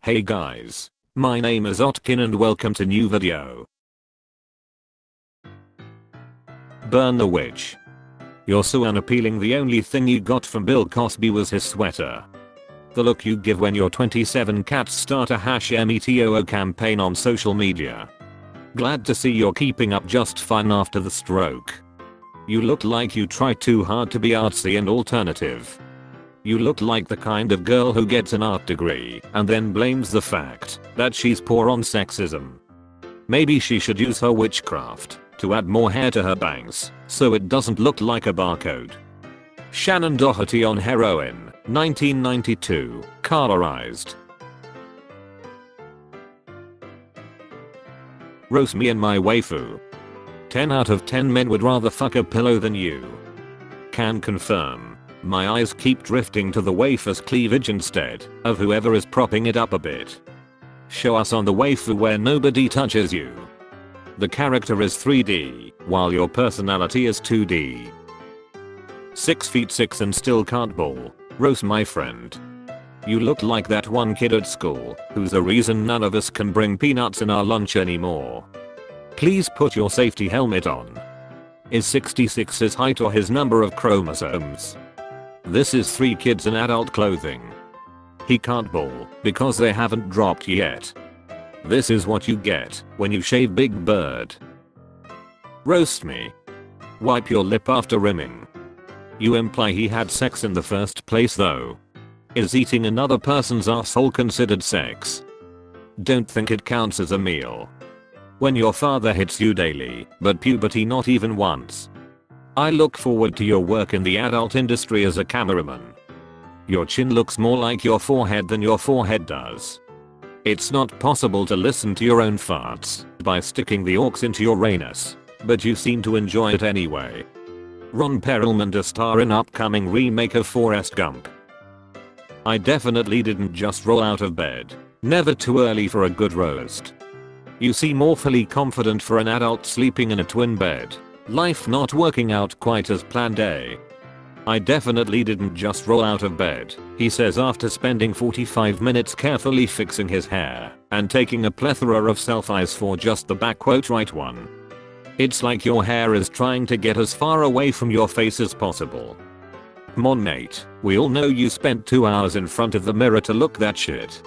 Hey guys, my name is Otkin and welcome to new video. Burn the witch. You're so unappealing, the only thing you got from Bill Cosby was his sweater. The look you give when your 27 cats start a #METOO campaign on social media. Glad to see you're keeping up just fine after the stroke. You look like you try too hard to be artsy and alternative. You look like the kind of girl who gets an art degree and then blames the fact that she's poor on sexism. Maybe she should use her witchcraft to add more hair to her bangs so it doesn't look like a barcode. Shannon Doherty on heroin, 1992, colorized. Roast me and my waifu. 10 out of 10 men would rather fuck a pillow than you. Can confirm. My eyes keep drifting to the waifu's cleavage instead of whoever is propping it up a bit. Show us on the waifu where nobody touches you. The character is 3D, while your personality is 2D. 6'6" and still can't bowl. Roast my friend. You look like that one kid at school who's the reason none of us can bring peanuts in our lunch anymore. Please put your safety helmet on. Is 66 his height or his number of chromosomes? This is 3 kids in adult clothing. He can't bowl because they haven't dropped yet. This is what you get when you shave Big Bird. Roast me. Wipe your lip after rimming. You imply he had sex in the first place though. Is eating another person's asshole considered sex? Don't think it counts as a meal. When your father hits you daily, but puberty not even once. I look forward to your work in the adult industry as a cameraman. Your chin looks more like your forehead than your forehead does. It's not possible to listen to your own farts by sticking the orcs into your anus, but you seem to enjoy it anyway. Ron Perlman to star in upcoming remake of Forrest Gump. I definitely didn't just roll out of bed. Never too early for a good roast. You seem awfully confident for an adult sleeping in a twin bed. Life not working out quite as planned, eh? I definitely didn't just roll out of bed, he says after spending 45 minutes carefully fixing his hair and taking a plethora of selfies for just the back quote right one. It's like your hair is trying to get as far away from your face as possible. Mon mate, we all know you spent 2 hours in front of the mirror to look that shit.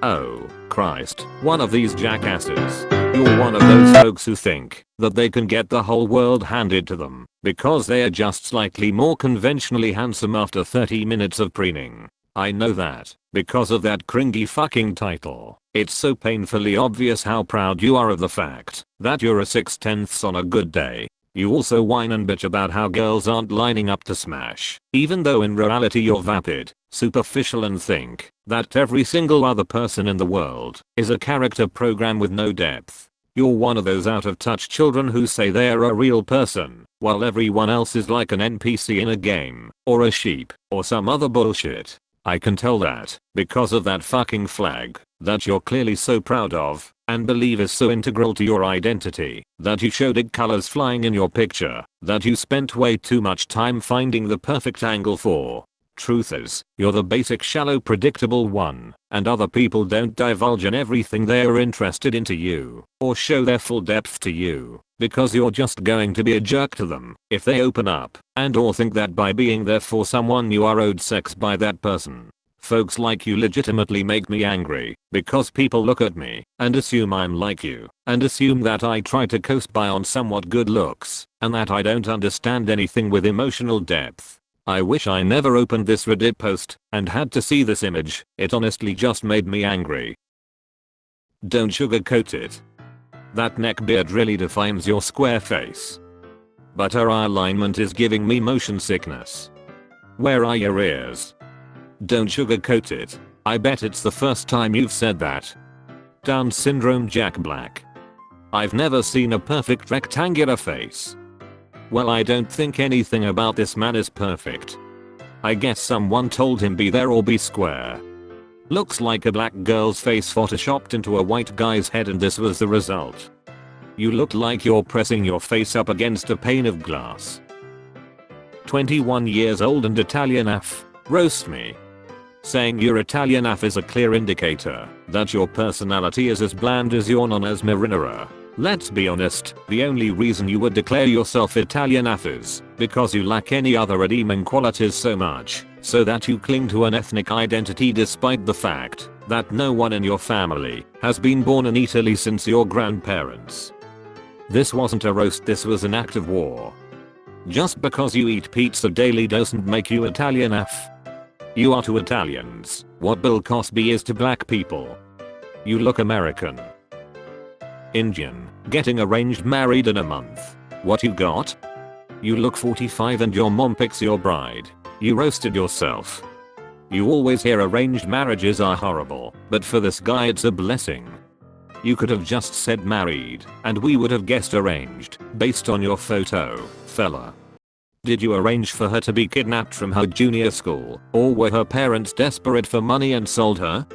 Oh, Christ, one of these jackasses. You're one of those folks who think that they can get the whole world handed to them because they are just slightly more conventionally handsome after 30 minutes of preening. I know that because of that cringy fucking title. It's so painfully obvious how proud you are of the fact that you're a 6/10 on a good day. You also whine and bitch about how girls aren't lining up to smash, even though in reality you're vapid, superficial and think that every single other person in the world is a character program with no depth. You're one of those out of touch children who say they're a real person, while everyone else is like an NPC in a game, or a sheep, or some other bullshit. I can tell that because of that fucking flag that you're clearly so proud of and believe is so integral to your identity that you showed it colors flying in your picture that you spent way too much time finding the perfect angle for. Truth is, you're the basic shallow predictable one, and other people don't divulge in everything they are interested into you or show their full depth to you because you're just going to be a jerk to them if they open up and or think that by being there for someone you are owed sex by that person. Folks like you legitimately make me angry because people look at me and assume I'm like you and assume that I try to coast by on somewhat good looks and that I don't understand anything with emotional depth. I wish I never opened this Reddit post and had to see this image. It honestly just made me angry. Don't sugarcoat it. That neck beard really defines your square face. But her eye alignment is giving me motion sickness. Where are your ears? Don't sugarcoat it. I bet it's the first time you've said that. Down syndrome Jack Black. I've never seen a perfect rectangular face. Well, I don't think anything about this man is perfect. I guess someone told him be there or be square. Looks like a black girl's face photoshopped into a white guy's head and this was the result. You look like you're pressing your face up against a pane of glass. 21 years old and Italian Roast me. Saying you're Italian AF is a clear indicator that your personality is as bland as your nonna's marinara. Let's be honest, the only reason you would declare yourself Italian AF is because you lack any other redeeming qualities so much, so that you cling to an ethnic identity despite the fact that no one in your family has been born in Italy since your grandparents. This wasn't a roast, this was an act of war. Just because you eat pizza daily doesn't make you Italian AF. You are to Italians what Bill Cosby is to black people. You look American. Indian, getting arranged married in a month. What you got? You look 45 and your mom picks your bride. You roasted yourself. You always hear arranged marriages are horrible, but for this guy it's a blessing. You could have just said married, and we would have guessed arranged, based on your photo, fella. Did you arrange for her to be kidnapped from her junior school, or were her parents desperate for money and sold her?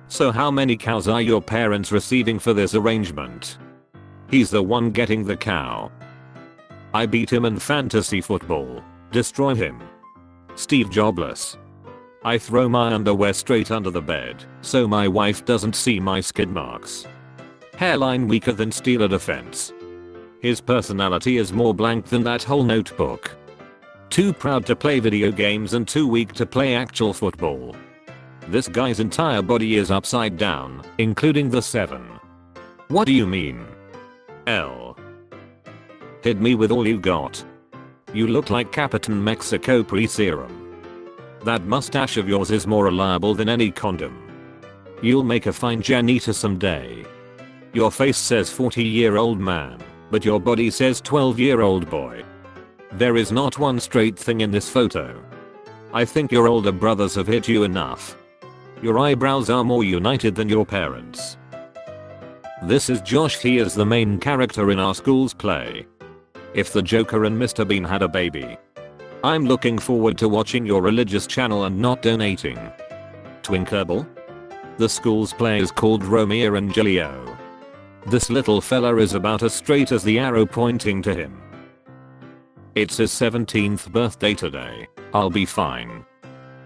So how many cows are your parents receiving for this arrangement? He's the one getting the cow. I beat him in fantasy football. Destroy him. Steve Jobless. I throw my underwear straight under the bed, so my wife doesn't see my skid marks. Hairline weaker than Steeler defense. His personality is more blank than that whole notebook. Too proud to play video games and too weak to play actual football. This guy's entire body is upside down, including the 7. What do you mean? L. Hit me with all you got. You look like Capitan Mexico pre-serum. That mustache of yours is more reliable than any condom. You'll make a fine janitor someday. Your face says 40-year-old man, but your body says 12-year-old boy. There is not one straight thing in this photo. I think your older brothers have hit you enough. Your eyebrows are more united than your parents. This is Josh, he is the main character in our school's play. If the Joker and Mr. Bean had a baby. I'm looking forward to watching your religious channel and not donating. Twinkerball? The school's play is called Romeo and Julio. This little fella is about as straight as the arrow pointing to him. It's his 17th birthday today. I'll be fine.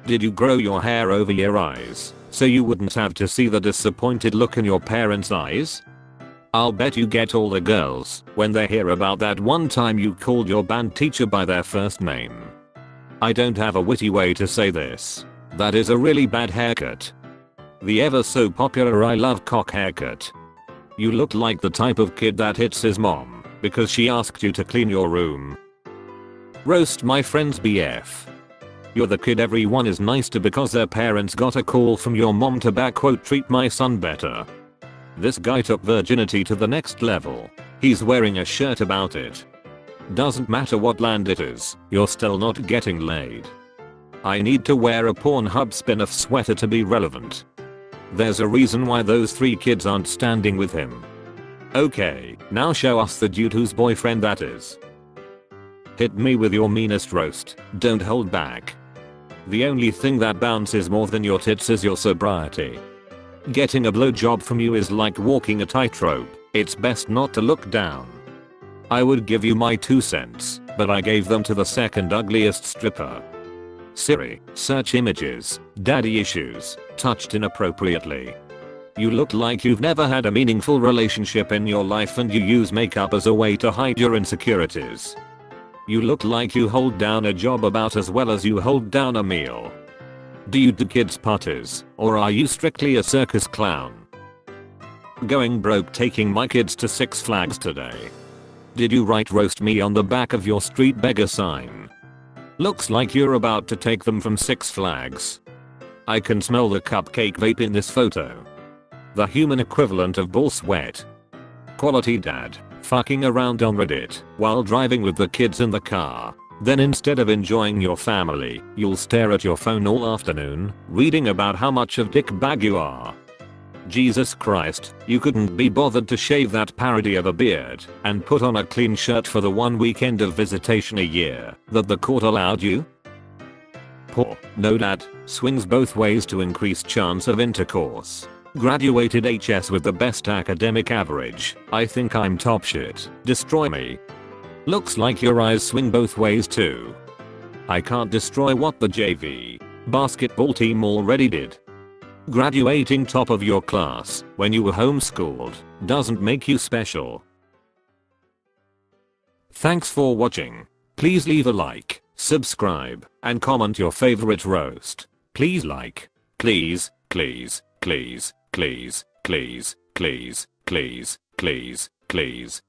Did you grow your hair over your eyes so you wouldn't have to see the disappointed look in your parents' eyes? I'll bet you get all the girls when they hear about that one time you called your band teacher by their first name. I don't have a witty way to say this. That is a really bad haircut. The ever so popular I love cock haircut. You look like the type of kid that hits his mom because she asked you to clean your room. Roast my friend's BF. You're the kid everyone is nice to because their parents got a call from your mom to backquote treat my son better. This guy took virginity to the next level. He's wearing a shirt about it. Doesn't matter what land it is, you're still not getting laid. I need to wear a Pornhub spin-off sweater to be relevant. There's a reason why those 3 kids aren't standing with him. Okay, now show us the dude whose boyfriend that is. Hit me with your meanest roast, don't hold back. The only thing that bounces more than your tits is your sobriety. Getting a blowjob from you is like walking a tightrope, it's best not to look down. I would give you my 2 cents, but I gave them to the second ugliest stripper. Siri, search images, daddy issues, touched inappropriately. You look like you've never had a meaningful relationship in your life and you use makeup as a way to hide your insecurities. You look like you hold down a job about as well as you hold down a meal. Do you do kids parties, or are you strictly a circus clown? Going broke taking my kids to Six Flags today. Did you write roast me on the back of your street beggar sign? Looks like you're about to take them from Six Flags. I can smell the cupcake vape in this photo. The human equivalent of bull sweat. Quality dad, fucking around on Reddit while driving with the kids in the car. Then instead of enjoying your family, you'll stare at your phone all afternoon, reading about how much of dick bag you are. Jesus Christ, you couldn't be bothered to shave that parody of a beard and put on a clean shirt for the one weekend of visitation a year that the court allowed you? Poor, no dad, swings both ways to increase chance of intercourse. Graduated HS with the best academic average, I think I'm top shit, destroy me. Looks like your eyes swing both ways too. I can't destroy what the JV. Basketball team already did. Graduating top of your class when you were homeschooled doesn't make you special. Thanks for watching. Please leave a like, subscribe, and comment your favorite roast. Please like. Please, please, please, please, please, please, please, please, please.